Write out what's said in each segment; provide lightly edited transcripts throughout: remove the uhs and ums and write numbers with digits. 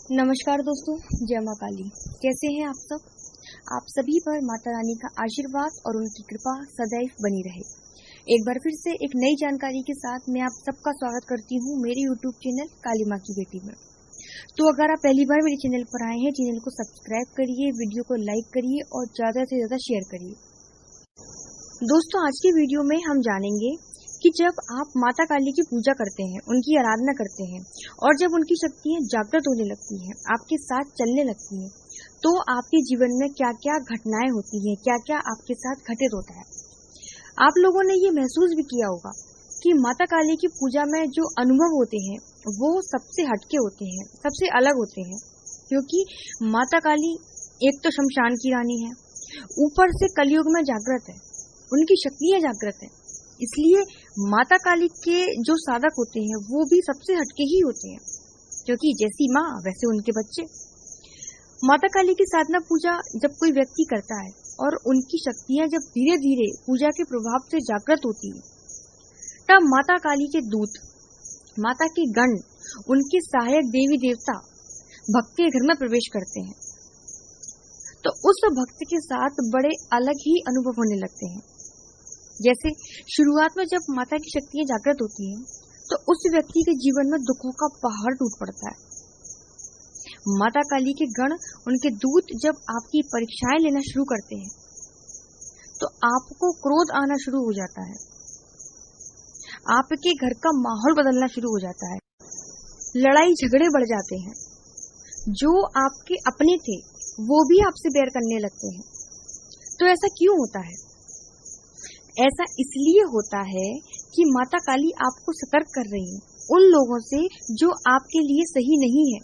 नमस्कार दोस्तों, जय माँ काली। कैसे हैं आप सब? आप सभी पर माता रानी का आशीर्वाद और उनकी कृपा सदैव बनी रहे। एक बार फिर से एक नई जानकारी के साथ मैं आप सबका स्वागत करती हूँ मेरे YouTube चैनल काली माँ की बेटी में। तो अगर आप पहली बार मेरे चैनल पर आए हैं, चैनल को सब्सक्राइब करिए, वीडियो को लाइक करिए और ज्यादा से ज्यादा शेयर करिए। दोस्तों, आज की वीडियो में हम जानेंगे कि जब आप माता काली की पूजा करते हैं, उनकी आराधना करते हैं और जब उनकी शक्तियां जागृत होने लगती हैं, आपके साथ चलने लगती हैं, तो आपके जीवन में क्या क्या घटनाएं होती हैं, क्या क्या आपके साथ घटित होता है। आप लोगों ने ये महसूस भी किया होगा कि माता काली की पूजा में जो अनुभव होते हैं वो सबसे हटके होते हैं, सबसे अलग होते हैं, क्योंकि माता काली एक तो शमशान की रानी है, ऊपर से कलयुग में जागृत है, उनकी शक्तियां जागृत है। इसलिए माता काली के जो साधक होते हैं वो भी सबसे हटके ही होते हैं, क्योंकि जैसी माँ वैसे उनके बच्चे। माता काली की साधना पूजा जब कोई व्यक्ति करता है और उनकी शक्तियां जब धीरे धीरे पूजा के प्रभाव से जागृत होती है, तब माता काली के दूत, माता के गण, उनके सहायक देवी देवता भक्त के घर में प्रवेश करते हैं। तो उस भक्त के साथ बड़े अलग ही अनुभव होने लगते हैं। जैसे शुरुआत में जब माता की शक्तियां जागृत होती हैं, तो उस व्यक्ति के जीवन में दुखों का पहाड़ टूट पड़ता है। माता काली के गण, उनके दूत जब आपकी परीक्षाएं लेना शुरू करते हैं, तो आपको क्रोध आना शुरू हो जाता है, आपके घर का माहौल बदलना शुरू हो जाता है, लड़ाई झगड़े बढ़ जाते हैं, जो आपके अपने थे वो भी आपसे बैर करने लगते हैं। तो ऐसा क्यों होता है? ऐसा इसलिए होता है कि माता काली आपको सतर्क कर रही है उन लोगों से जो आपके लिए सही नहीं है।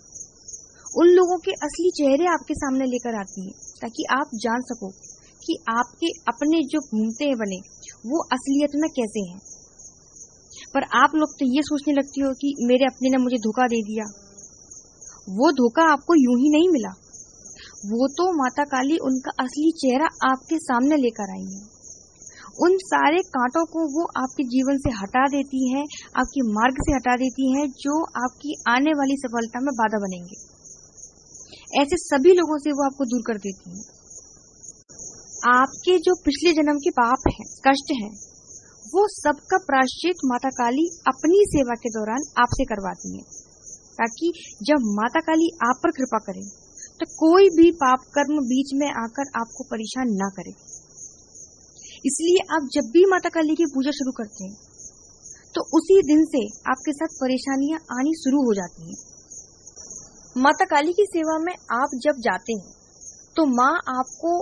उन लोगों के असली चेहरे आपके सामने लेकर आती है, ताकि आप जान सको कि आपके अपने जो घूमते हैं बने वो असलियत में कैसे हैं। पर आप लोग तो ये सोचने लगती हो कि मेरे अपने ने मुझे धोखा दे दिया। वो धोखा आपको यूं ही नहीं मिला, वो तो माता काली उनका असली चेहरा आपके सामने लेकर आई है। उन सारे कांटों को वो आपके जीवन से हटा देती है, आपके मार्ग से हटा देती है, जो आपकी आने वाली सफलता में बाधा बनेंगे। ऐसे सभी लोगों से वो आपको दूर कर देती है। आपके जो पिछले जन्म के पाप हैं, कष्ट हैं, वो सबका प्रायश्चित माता काली अपनी सेवा के दौरान आपसे करवाती है, ताकि जब माता काली आप पर कृपा करे तो कोई भी पाप कर्म बीच में आकर आपको परेशान ना करे। इसलिए आप जब भी माता काली की पूजा शुरू करते हैं, तो उसी दिन से आपके साथ परेशानियां आनी शुरू हो जाती हैं। माता काली की सेवा में आप जब जाते हैं, तो माँ आपको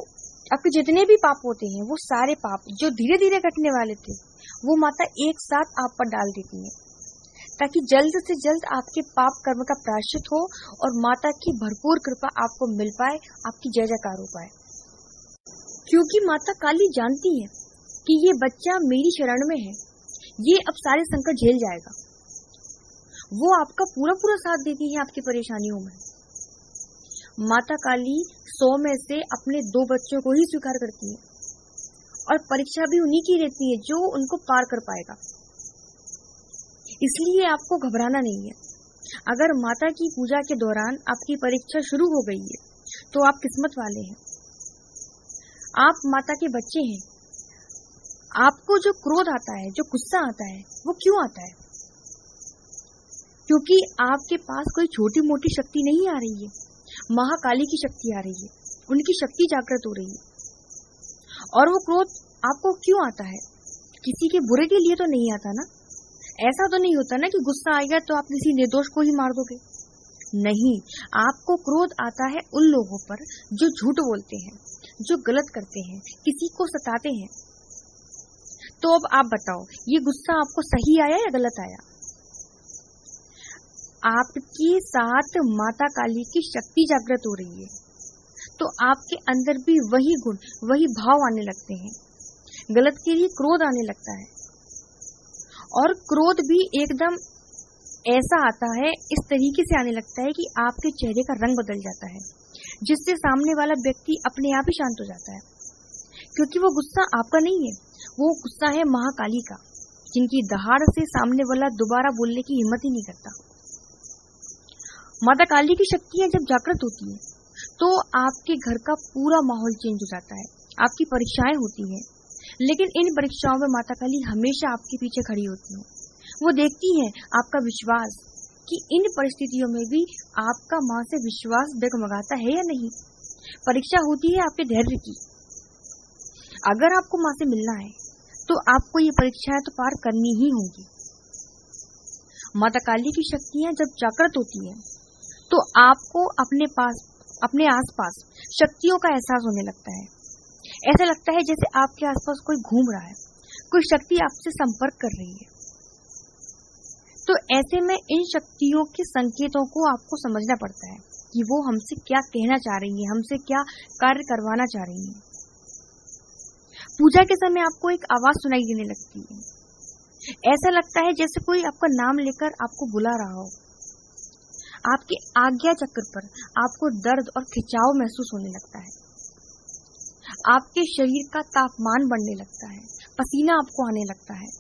आपके जितने भी पाप होते हैं, वो सारे पाप जो धीरे धीरे घटने वाले थे, वो माता एक साथ आप पर डाल देती है, ताकि जल्द से जल्द आपके पाप कर्म का प्रायश्चित हो और माता की भरपूर कृपा आपको मिल पाए, आपकी जय जयकार हो पाए। क्योंकि माता काली जानती है कि ये बच्चा मेरी शरण में है, ये अब सारे संकट झेल जाएगा। वो आपका पूरा पूरा साथ देती है आपकी परेशानियों में। माता काली 100 में से अपने 2 बच्चों को ही स्वीकार करती है और परीक्षा भी उन्हीं की रहती है जो उनको पार कर पाएगा। इसलिए आपको घबराना नहीं है। अगर माता की पूजा के दौरान आपकी परीक्षा शुरू हो गई है, तो आप किस्मत वाले हैं। आप माता के बच्चे हैं। आपको जो क्रोध आता है, जो गुस्सा आता है, वो क्यों आता है? क्योंकि आपके पास कोई छोटी मोटी शक्ति नहीं आ रही है, महाकाली की शक्ति आ रही है, उनकी शक्ति जागृत हो रही है। और वो क्रोध आपको क्यों आता है? किसी के बुरे के लिए तो नहीं आता ना। ऐसा तो नहीं होता ना कि गुस्सा आएगा तो आप किसी निर्दोष को ही मार दोगे। नहीं, आपको क्रोध आता है उन लोगों पर जो झूठ बोलते हैं, जो गलत करते हैं, किसी को सताते हैं। तो अब आप बताओ, ये गुस्सा आपको सही आया या गलत आया? आपके साथ माता काली की शक्ति जागृत हो रही है, तो आपके अंदर भी वही गुण, वही भाव आने लगते हैं। गलत के लिए क्रोध आने लगता है, और क्रोध भी एकदम ऐसा आता है, इस तरीके से आने लगता है कि आपके चेहरे का रंग बदल जाता है, जिससे सामने वाला व्यक्ति अपने आप ही शांत हो जाता है। क्योंकि वो गुस्सा आपका नहीं है, वो गुस्सा है महाकाली का, जिनकी दहाड़ से सामने वाला दोबारा बोलने की हिम्मत ही नहीं करता। माता काली की शक्तियां जब जागृत होती हैं, तो आपके घर का पूरा माहौल चेंज हो जाता है। आपकी परीक्षाएं होती हैं, लेकिन इन परीक्षाओं में माता काली हमेशा आपके पीछे खड़ी होती है। वो देखती हैं आपका विश्वास, कि इन परिस्थितियों में भी आपका माँ से विश्वास डगमगाता है या नहीं। परीक्षा होती है आपके धैर्य की। अगर आपको माँ से मिलना है, तो आपको ये परीक्षाएं तो पार करनी ही होंगी। माता काली की शक्तियां जब जागृत होती हैं, तो आपको अपने आसपास शक्तियों का एहसास होने लगता है। ऐसा लगता है जैसे आपके आसपास कोई घूम रहा है, कोई शक्ति आपसे संपर्क कर रही है। तो ऐसे में इन शक्तियों के संकेतों को आपको समझना पड़ता है कि वो हमसे क्या कहना चाह रही है, हमसे क्या कार्य करवाना चाह रही है। पूजा के समय आपको एक आवाज सुनाई देने लगती है। ऐसा लगता है जैसे कोई आपका नाम लेकर आपको बुला रहा हो। आपके आज्ञा चक्र पर आपको दर्द और खिंचाव महसूस होने लगता है। आपके शरीर का तापमान बढ़ने लगता है, पसीना आपको आने लगता है,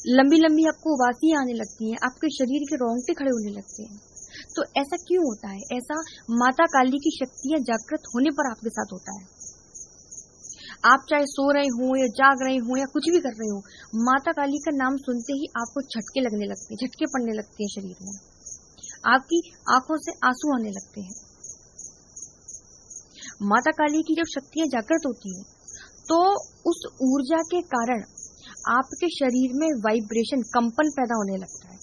लंबी लंबी आपको उबासियां आने लगती हैं, आपके शरीर के रोंगटे खड़े होने लगते हैं। तो ऐसा क्यों होता है? ऐसा माता काली की शक्तियां जागृत होने पर आपके साथ होता है। आप चाहे सो रहे हो या जाग रहे हो या कुछ भी कर रहे हो, माता काली का नाम सुनते ही आपको झटके लगने लगते हैं, झटके पड़ने लगते हैं शरीर में। आपकी आंखों से आंसू आने लगते हैं। माता काली की जब शक्तियां जागृत होती हैं, तो उस ऊर्जा के कारण आपके शरीर में वाइब्रेशन, कंपन पैदा होने लगता है।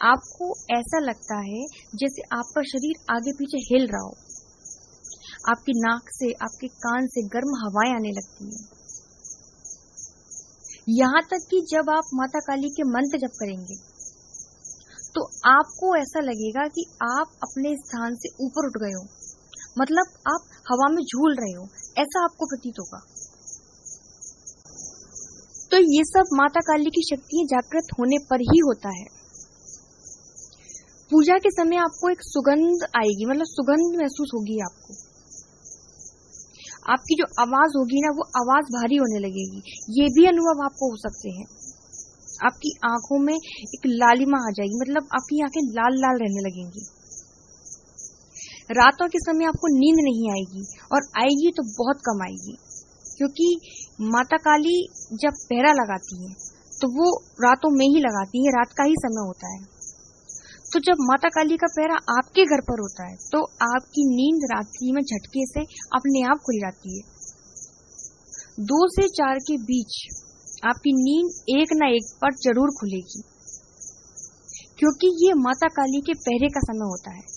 आपको ऐसा लगता है जैसे आपका शरीर आगे पीछे हिल रहा हो। आपकी नाक से, आपके कान से गर्म हवाएं आने लगती हैं। यहाँ तक कि जब आप माता काली के मंत्र जप करेंगे, तो आपको ऐसा लगेगा कि आप अपने स्थान से ऊपर उठ गए हो, मतलब आप हवा में झूल रहे हो, ऐसा आपको प्रतीत होगा। तो ये सब माता काली की शक्तियां जागृत होने पर ही होता है। पूजा के समय आपको एक सुगंध आएगी, मतलब सुगंध महसूस होगी आपको। आपकी जो आवाज होगी ना, वो आवाज भारी होने लगेगी। ये भी अनुभव आपको हो सकते हैं। आपकी आंखों में एक लालिमा आ जाएगी, मतलब आपकी आंखें लाल लाल रहने लगेंगी। रातों के समय आपको नींद नहीं आएगी, और आएगी तो बहुत कम आएगी, क्योंकि माता काली जब पहरा लगाती है तो वो रातों में ही लगाती है, रात का ही समय होता है। तो जब माता काली का पहरा आपके घर पर होता है, तो आपकी नींद रात्रि में झटके से अपने आप खुल जाती है। 2 से 4 के बीच आपकी नींद एक ना एक बार जरूर खुलेगी, क्योंकि ये माता काली के पहरे का समय होता है।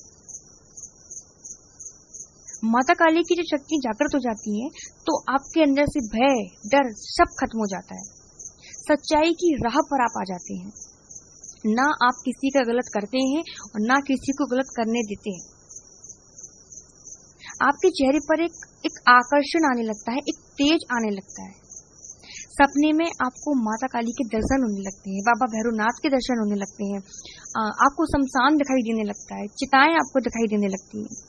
माता काली की जो शक्ति जागृत हो जाती है, तो आपके अंदर से भय, डर सब खत्म हो जाता है। सच्चाई की राह पर आप आ जाते हैं। ना आप किसी का गलत करते हैं और ना किसी को गलत करने देते हैं। आपके चेहरे पर एक आकर्षण आने लगता है, एक तेज आने लगता है। सपने में आपको माता काली के दर्शन होने लगते हैं, बाबा भैरवनाथ के दर्शन होने लगते हैं। आपको शमशान दिखाई देने लगता है, चिताएं आपको दिखाई देने लगती हैं।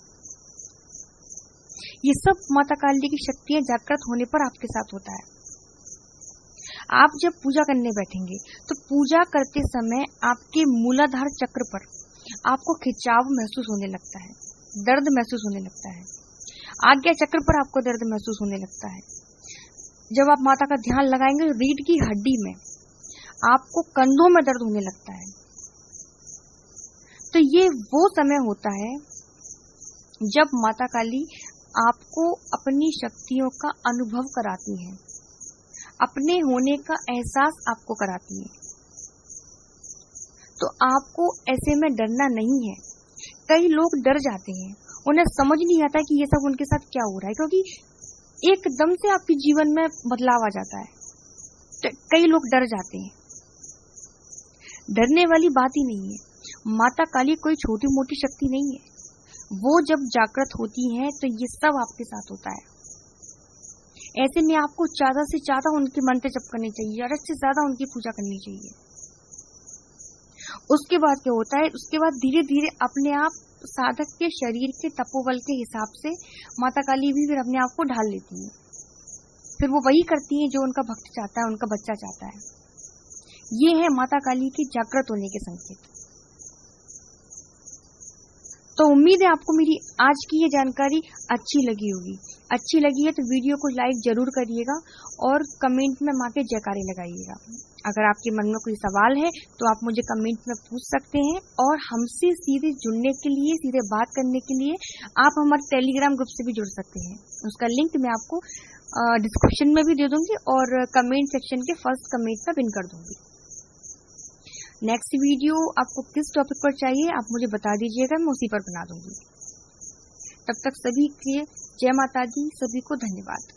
ये सब माता काली की शक्तियां जागृत होने पर आपके साथ होता है। आप जब पूजा करने बैठेंगे, तो पूजा करते समय आपके मूलाधार चक्र पर आपको खिंचाव महसूस होने लगता है, दर्द महसूस होने लगता है। आज्ञा चक्र पर आपको दर्द महसूस होने लगता है। जब आप माता का ध्यान लगाएंगे, तो रीढ़ की हड्डी में आपको कंधों में दर्द होने लगता है। तो ये वो समय होता है जब माता काली आपको अपनी शक्तियों का अनुभव कराती है, अपने होने का एहसास आपको कराती है। तो आपको ऐसे में डरना नहीं है। कई लोग डर जाते हैं, उन्हें समझ नहीं आता कि ये सब उनके साथ क्या हो रहा है, क्योंकि एकदम से आपके जीवन में बदलाव आ जाता है। तो कई लोग डर जाते हैं। डरने वाली बात ही नहीं है। माता काली कोई छोटी मोटी शक्ति नहीं है। वो जब जागृत होती हैं, तो ये सब आपके साथ होता है। ऐसे में आपको ज्यादा से ज्यादा उनके मंत्र जप करने चाहिए, ज्यादा से ज्यादा उनकी पूजा करनी चाहिए। उसके बाद क्या होता है, उसके बाद धीरे धीरे अपने आप साधक के शरीर के तपोबल के हिसाब से माता काली भी फिर अपने आप को ढाल लेती है। फिर वो वही करती है जो उनका भक्त चाहता है, उनका बच्चा चाहता है। ये है माता काली के जागृत होने के संकेत। तो उम्मीद है आपको मेरी आज की ये जानकारी अच्छी लगी होगी। अच्छी लगी है तो वीडियो को लाइक जरूर करिएगा और कमेंट में माँ के जयकारे लगाइएगा। अगर आपके मन में कोई सवाल है तो आप मुझे कमेंट में पूछ सकते हैं और हमसे सीधे जुड़ने के लिए, सीधे बात करने के लिए आप हमारे टेलीग्राम ग्रुप से भी जुड़ सकते हैं। उसका लिंक मैं आपको डिस्क्रिप्शन में भी दे दूंगी और कमेंट सेक्शन के फर्स्ट कमेंट में पिन कर दूंगी। नेक्स्ट वीडियो आपको किस टॉपिक पर चाहिए आप मुझे बता दीजिएगा, मैं उसी पर बना दूंगी। तब तक सभी के जय माता दी, सभी को धन्यवाद।